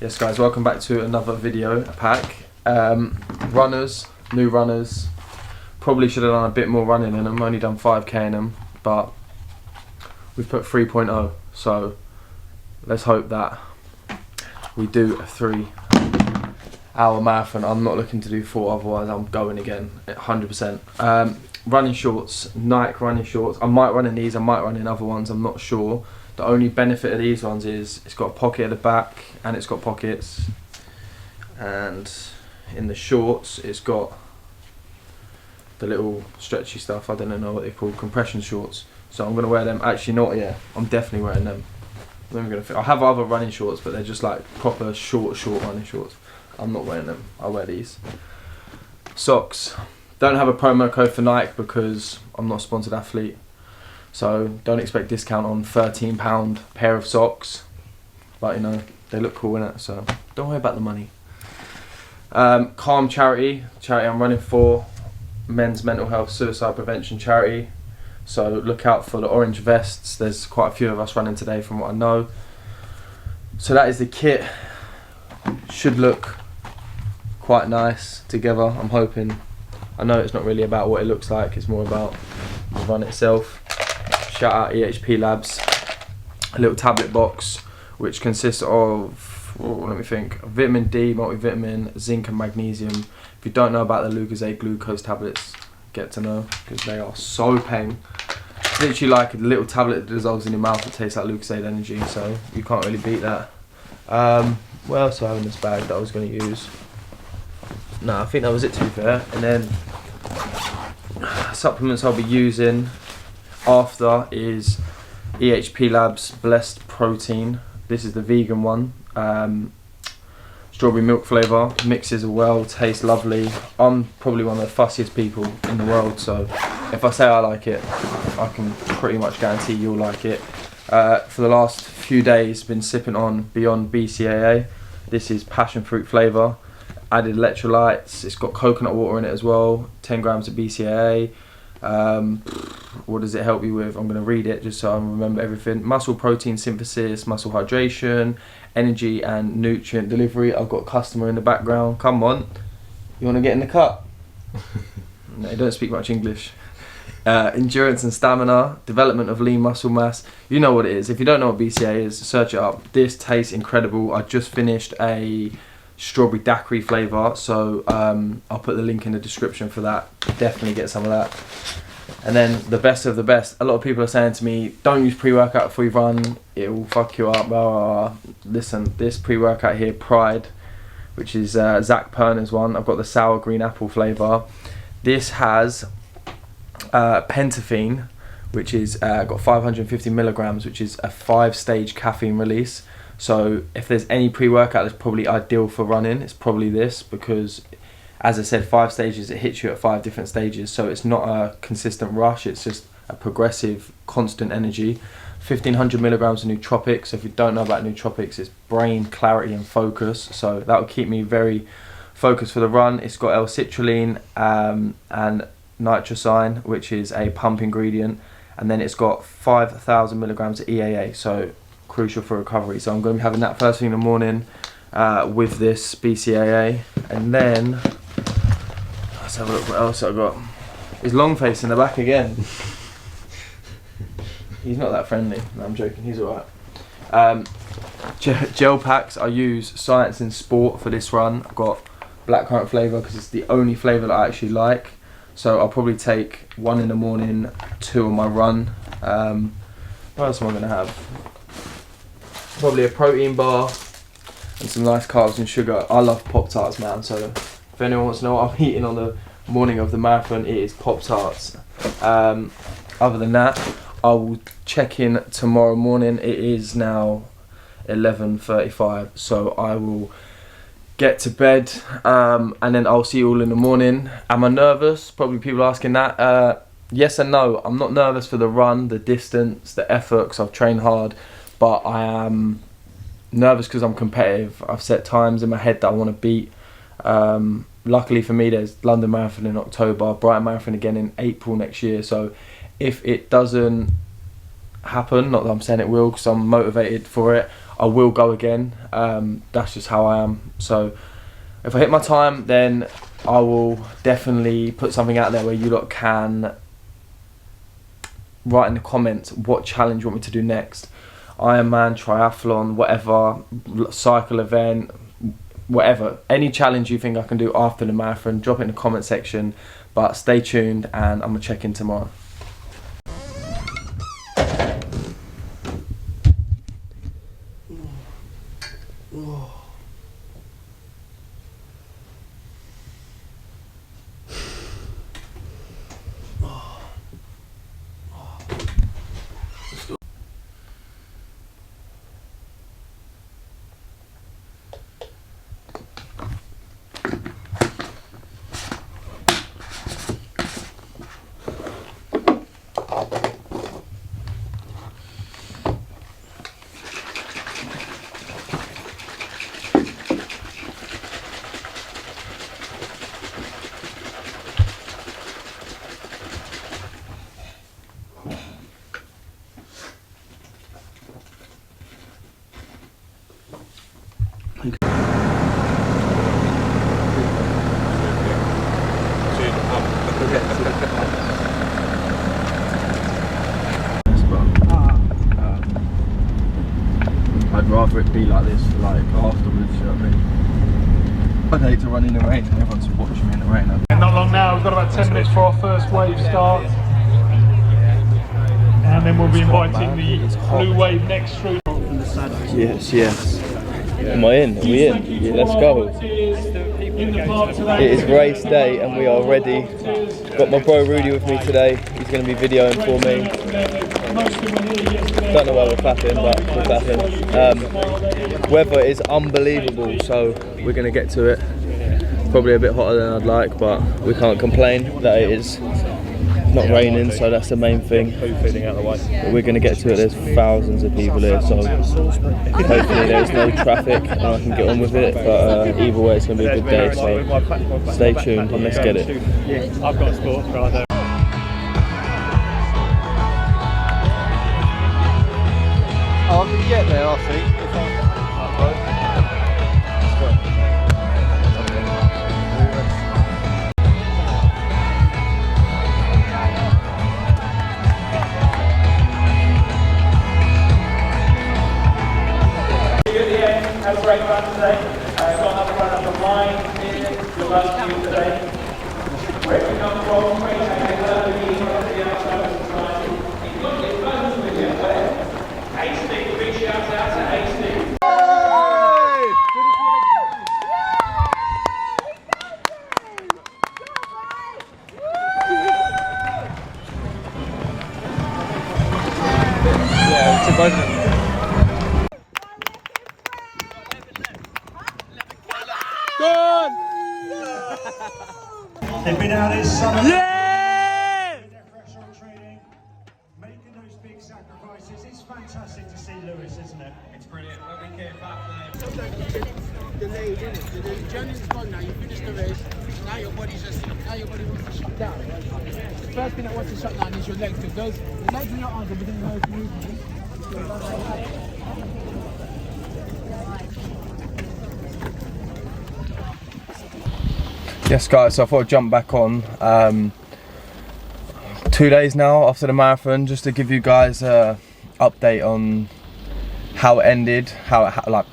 Yes guys, welcome back to another video pack. New runners, probably should have done a bit more running in them, only done 5k in them, but we've put 3.0, so let's hope that we do a 3-hour marathon. I'm not looking to do 4, otherwise I'm going again, 100%. Running shorts, Nike running shorts. I might run in these, I might run in other ones, I'm not sure. The only benefit of these ones is it's got a pocket at the back and it's got pockets, and in the shorts it's got the little stretchy stuff. I don't know what they're called, compression shorts. So I'm going to wear them. Actually not yet, I'm definitely wearing them. I have other running shorts, but they're just like proper short running shorts. I'm not wearing them, I'll wear these. Socks, don't have a promo code for Nike because I'm not a sponsored athlete. So don't expect discount on £13 pair of socks, but you know, they look cool innit, so don't worry about the money. Calm charity I'm running for, men's mental health suicide prevention charity, so look out for the orange vests. There's quite a few of us running today from what I know. So that is the kit, should look quite nice together, I'm hoping. I know it's not really about what it looks like, it's more about the run itself. Shout out EHPlabs, a little tablet box which consists of, let me think, vitamin D, multivitamin, zinc and magnesium. If you don't know about the Bcaa glucose tablets, get to know, because they are so peng. It's literally like a little tablet that dissolves in your mouth that tastes like Bcaa energy, so you can't really beat that. What else do I have in this bag that I was going to use? No, I think that was it, to be fair. And then supplements I'll be using after is EHPlabs Blessed Protein. This is the vegan one, strawberry milk flavour, mixes well, tastes lovely. I'm probably one of the fussiest people in the world, so if I say I like it, I can pretty much guarantee you'll like it. For the last few days been sipping on Beyond Bcaa. This is passion fruit flavour, added electrolytes, it's got coconut water in it as well, 10 grams of Bcaa. What does it help you with? I'm going to read it just so I remember everything. Muscle protein synthesis, muscle hydration, energy and nutrient delivery. I've got a customer in the background. Come on, you want to get in the cup? No, they don't speak much English. Endurance and stamina, development of lean muscle mass. You know what it is. If you don't know what Bcaa is, search it up. This tastes incredible. I just finished a strawberry daiquiri flavour, so I'll put the link in the description for that. Definitely get some of that. And then the best of the best, a lot of people are saying to me, don't use pre-workout before you run, it will fuck you up, blah, blah, blah. Listen, this pre-workout here, Pride, which is Zach Perner's one, I've got the sour green apple flavour. This has pentaphene, which is got 550 milligrams, which is a 5-stage caffeine release. So if there's any pre-workout that's probably ideal for running, it's probably this, because as I said, 5 stages, it hits you at 5 different stages, so it's not a consistent rush, it's just a progressive, constant energy. 1500 milligrams of Nootropic, so if you don't know about Nootropics, it's brain clarity and focus, so that will keep me very focused for the run. It's got L-citrulline and nitrosine, which is a pump ingredient, and then it's got 5000 milligrams of EAA, so crucial for recovery. So I'm going to be having that first thing in the morning with this Bcaa. And then let's have a look what else I got. Is Longface in the back again. He's not that friendly. No, I'm joking, he's alright. Gel packs, I use Science in Sport for this run. I've got blackcurrant flavour because it's the only flavour that I actually like, so I'll probably take 1 in the morning, 2 on my run. What else am I going to have? Probably a protein bar and some nice carbs and sugar. I love Pop-Tarts, man, so if anyone wants to know what I'm eating on the morning of the marathon, it is Pop-Tarts. Other than that, I will check in tomorrow morning. It is now 11:35, so I will get to bed and then I'll see you all in the morning. Am I nervous? Probably people asking that. Yes and no. I'm not nervous for the run, the distance, the effort, because I've trained hard. But I am nervous because I'm competitive. I've set times in my head that I want to beat. Luckily for me, there's London Marathon in October, Brighton Marathon again in April next year. So if it doesn't happen, not that I'm saying it will because I'm motivated for it, I will go again. That's just how I am. So if I hit my time, then I will definitely put something out there where you lot can write in the comments what challenge you want me to do next. Ironman, triathlon, whatever, cycle event, whatever. Any challenge you think I can do after the marathon, drop it in the comment section. But stay tuned, and I'm gonna check in tomorrow. I'd rather it be like this for like afterwards, you know what I mean? I'd hate to run in the rain and everyone's watching me in the rain. Not long now, we've got about 10 minutes for our first wave start. And then we'll be inviting the blue wave next through. Yes, yes. Am I in? Are we in? Yeah, let's go. It is race day and we are ready. Got my bro Rudy with me today. He's going to be videoing for me. Don't know why we're clapping, but we're clapping. Weather is unbelievable, so we're going to get to it. Probably a bit hotter than I'd like, but we can't complain that it is not raining, so that's the main thing. But we're going to get to it. There's thousands of people here, so hopefully there's no traffic and I can get on with it. But either way, it's going to be a good day, so stay tuned and let's get it. I've got a sports car there. I can get there, I think. Have a great run today. Got another run up the line here. Good luck to you today. Where we come from, where you take the outside of the society. You've got to get close with you there. Hasty, big shout out to Hasty. Yeah, it's a bonus. They've been out this summer. Yeah! With their fresh on training, making those big sacrifices. It's fantastic to see Lewis, isn't it? It's brilliant. When we came back there. Delayed, isn't it? The journey's gone now. You finished the race. Now your body wants to shut down. The first thing that wants to shut down is your legs. Because the legs and your arms are beginning to movement. Yes guys, so I thought I'd jump back on 2 days now after the marathon, just to give you guys a update on how it ended, like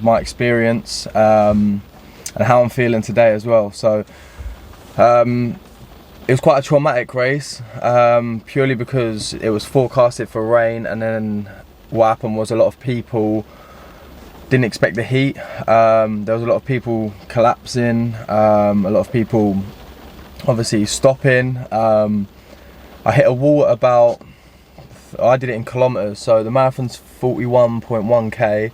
my experience, and how I'm feeling today as well. So it was quite a traumatic race, purely because it was forecasted for rain, and then what happened was a lot of people didn't expect the heat. There was a lot of people collapsing, a lot of people obviously stopping. I hit a wall at about, I did it in kilometers, so the marathon's 41.1k.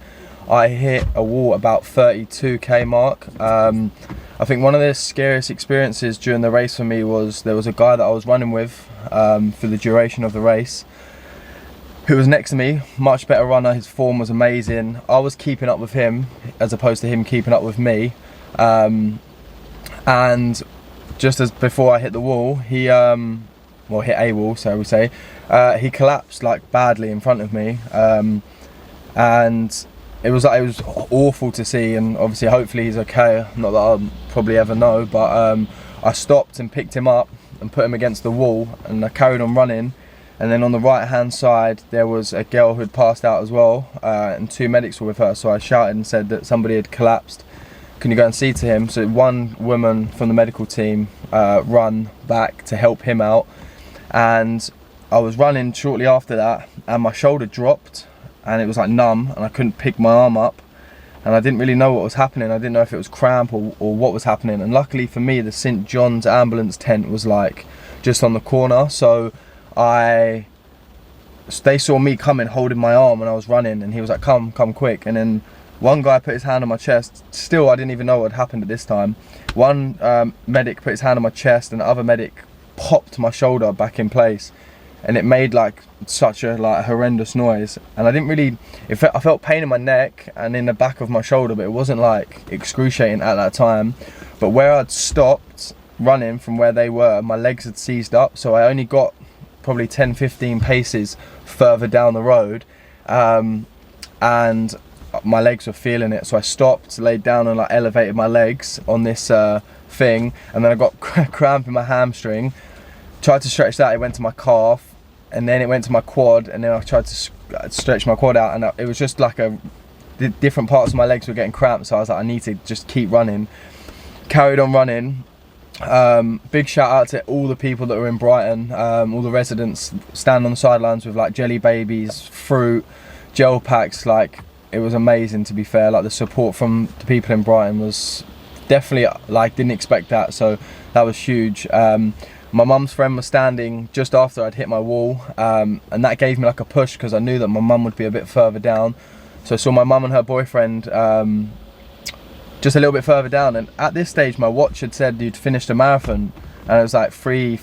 I hit a wall about 32k mark. I think one of the scariest experiences during the race for me was there was a guy that I was running with for the duration of the race, who was next to me, much better runner. His form was amazing. I was keeping up with him as opposed to him keeping up with me. And just as before I hit the wall, he, well, hit a wall, so we say, he collapsed like badly in front of me. And it was awful to see, and obviously hopefully he's okay. Not that I'll probably ever know, but I stopped and picked him up and put him against the wall, and I carried on running. And then on the right hand side there was a girl who had passed out as well, and 2 medics were with her, so I shouted and said that somebody had collapsed. Can you go and see to him? So one woman from the medical team run back to help him out, and I was running shortly after that, and my shoulder dropped and it was like numb, and I couldn't pick my arm up, and I didn't really know what was happening. I didn't know if it was cramp or what was happening. And luckily for me, the St John's ambulance tent was like just on the corner, so they saw me coming holding my arm when I was running, and he was like, come quick. And then one guy put his hand on my chest. Still, I didn't even know what had happened at this time. One medic put his hand on my chest, and the other medic popped my shoulder back in place, and it made like such a horrendous noise. And I didn't really, I felt pain in my neck and in the back of my shoulder, but it wasn't like excruciating at that time. But where I'd stopped running from where they were, my legs had seized up, so I only got probably 10-15 paces further down the road, and my legs were feeling it. So I stopped, laid down, and like elevated my legs on this thing, and then I got cramp in my hamstring. Tried to stretch that, it went to my calf, and then it went to my quad, and then I tried to stretch my quad out, and it was just like the different parts of my legs were getting cramped. So I was like, I need to just keep running. Carried on running. Big shout out to all the people that were in Brighton, all the residents standing on the sidelines with like jelly babies, fruit, gel packs. Like, it was amazing, to be fair. Like, the support from the people in Brighton was definitely, like, didn't expect that, so that was huge. My mum's friend was standing just after I'd hit my wall, and that gave me like a push, because I knew that my mum would be a bit further down. So I saw my mum and her boyfriend just a little bit further down, and at this stage my watch had said you'd finished a marathon, and it was like 3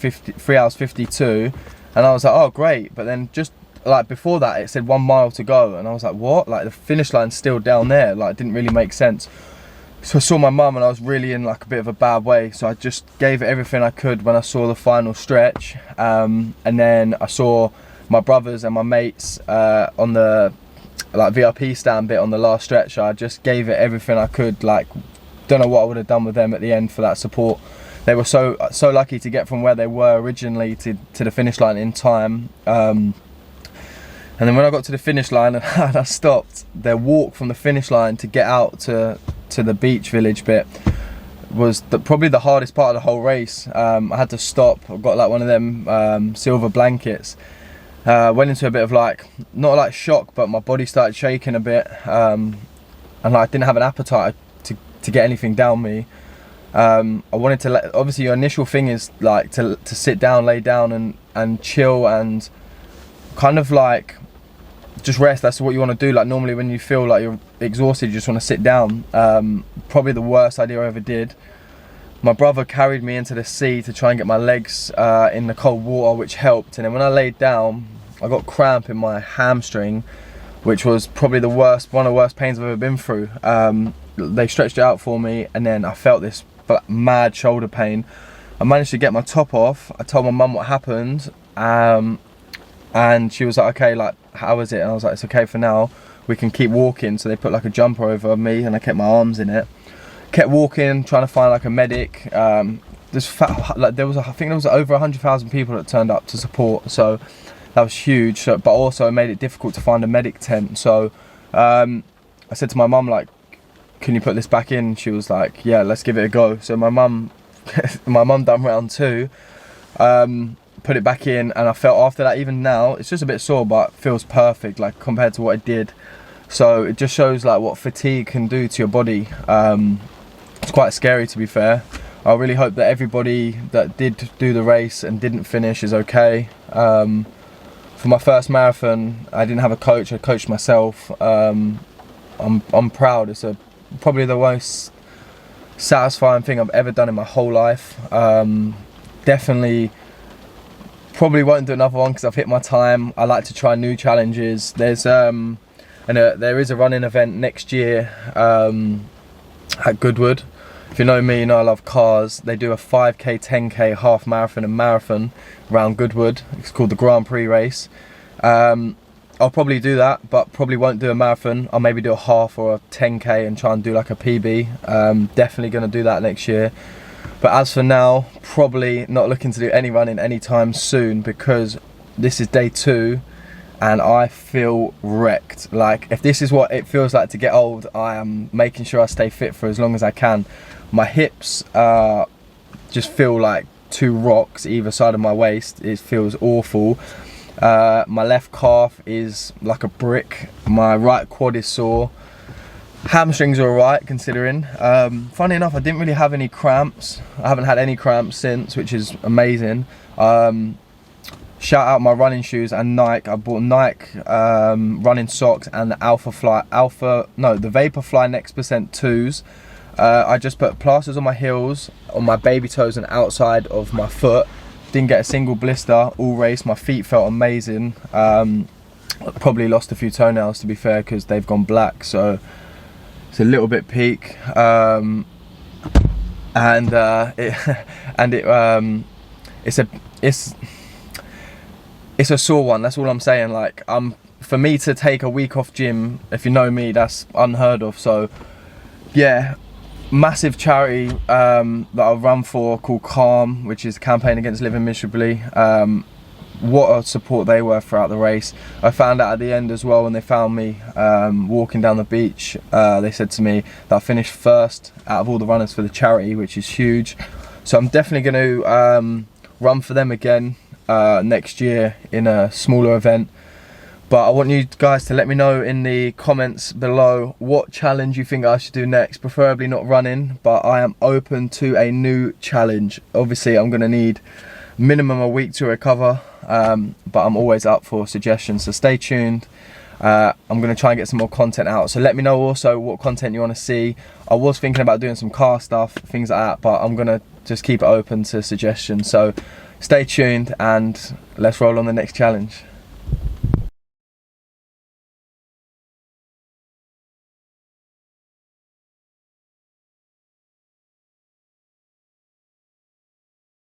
hours 52, and I was like, oh great. But then just like before that it said 1 mile to go, and I was like, what? Like, the finish line's still down there. Like, it didn't really make sense. So I saw my mum, and I was really in like a bit of a bad way, so I just gave it everything I could when I saw the final stretch, and then I saw my brothers and my mates on the like VIP stand bit on the last stretch. I just gave it everything I could. Like, don't know what I would have done with them at the end for that support. They were so lucky to get from where they were originally to the finish line in time. And then when I got to the finish line and I stopped, their walk from the finish line to get out to the beach village bit was probably the hardest part of the whole race. I had to stop. I got like one of them silver blankets. Went into a bit of like, not like shock, but my body started shaking a bit, and like, I didn't have an appetite to get anything down me. I wanted to obviously your initial thing is like to sit down, lay down and chill and kind of like just rest. That's what you want to do. Like, normally when you feel like you're exhausted, you just want to sit down. Probably the worst idea I ever did. My brother carried me into the sea to try and get my legs in the cold water, which helped. And then when I laid down, I got cramp in my hamstring, which was probably one of the worst pains I've ever been through. They stretched it out for me, and then I felt this mad shoulder pain. I managed to get my top off. I told my mum what happened, and she was like, okay, like, how is it? And I was like, it's okay for now, we can keep walking. So they put like a jumper over me, and I kept my arms in it. Kept walking, trying to find like a medic. I think there was over 100,000 people that turned up to support, so that was huge. So, but also it made it difficult to find a medic tent. So I said to my mum, like, can you put this back in? She was like, yeah, let's give it a go. So my mum done round 2, put it back in, and I felt after that, even now, it's just a bit sore, but feels perfect, like, compared to what it did. So it just shows like what fatigue can do to your body. It's quite scary, to be fair. I really hope that everybody that did do the race and didn't finish is okay. For my first marathon, I didn't have a coach. I coached myself. I'm proud. It's probably the most satisfying thing I've ever done in my whole life. Definitely, probably won't do another one because I've hit my time. I like to try new challenges. There is a running event next year at Goodwood. If you know me, you know I love cars. They do a 5k, 10k, half marathon and marathon around Goodwood. It's called the Grand Prix race. I'll probably do that, but probably won't do a marathon. I'll maybe do a half or a 10k and try and do like a PB. Definitely going to do that next year. But as for now, probably not looking to do any running anytime soon, because this is day 2 and I feel wrecked. Like, if this is what it feels like to get old, I am making sure I stay fit for as long as I can. My hips just feel like 2 rocks either side of my waist. It feels awful. My left calf is like a brick. My right quad is sore. Hamstrings are alright considering. Funny enough, I didn't really have any cramps. I haven't had any cramps since, which is amazing. Shout out my running shoes and Nike. I bought Nike running socks and the the Vaporfly Next Percent 2s. I just put plasters on my heels, on my baby toes and outside of my foot. Didn't get a single blister all race. My feet felt amazing. Probably lost a few toenails, to be fair, because they've gone black, so it's a little bit peak. It's a sore one. That's all I'm saying. Like, for me to take a week off gym, if you know me, that's unheard of. So yeah, massive charity that I run for called Calm, which is Campaign Against Living Miserably. What a support they were throughout the race. I found out at the end as well, when they found me walking down the beach. They said to me that I finished first out of all the runners for the charity, which is huge. So I'm definitely going to run for them again next year in a smaller event. But I want you guys to let me know in the comments below what challenge you think I should do next. Preferably not running, but I am open to a new challenge. Obviously I'm going to need minimum a week to recover, but I'm always up for suggestions, so stay tuned. I'm going to try and get some more content out, so let me know also what content you want to see. I was thinking about doing some car stuff, things like that, but I'm going to just keep it open to suggestions. So stay tuned and let's roll on the next challenge.